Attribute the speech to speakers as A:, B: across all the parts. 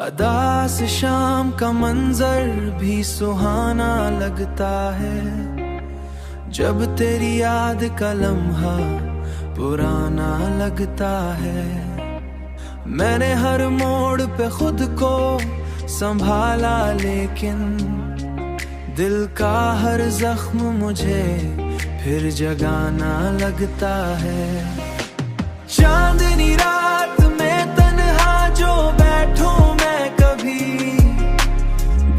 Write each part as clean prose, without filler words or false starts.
A: अदा से शाम का मंजर भी सुहाना लगता है, जब तेरी याद का लम्हा पुराना लगता है। मैंने हर मोड़ पे खुद को संभाला, लेकिन दिल का हर जख्म मुझे फिर जगाना लगता है। चांदनी रात में तन्हा जो बैठूं मैं कभी,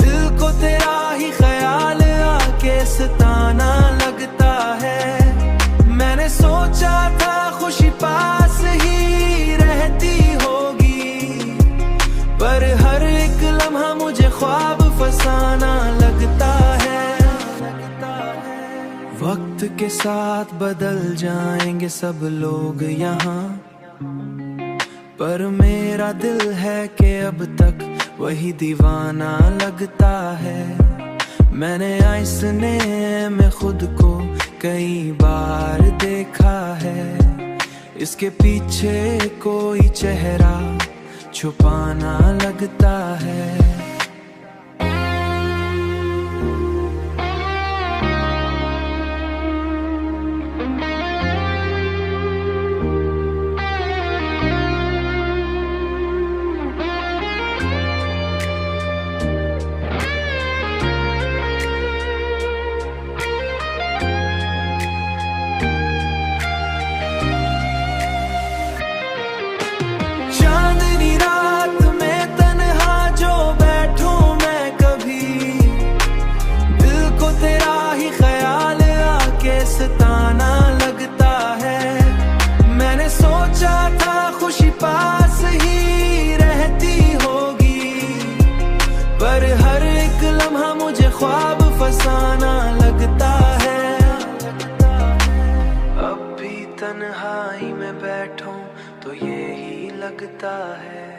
A: दिल को तेरा ही ख्याल आके सताना लगता है। मैंने सोचा था खुशी पास ही रहती होगी, पर हर एक लम्हा मुझे ख्वाब फसाना लगता है। वक्त के साथ बदल जाएंगे सब लोग यहाँ, पर मेरा दिल है कि अब तक वही दीवाना लगता है। मैंने आईने में खुद को कई बार देखा है, इसके पीछे कोई चेहरा छुपाना लगता है। सताना लगता है। मैंने सोचा था खुशी पास ही रहती होगी, पर हर एक लम्हा मुझे ख्वाब फसाना लगता है। अब भी तन्हाई में बैठूं तो यही लगता है।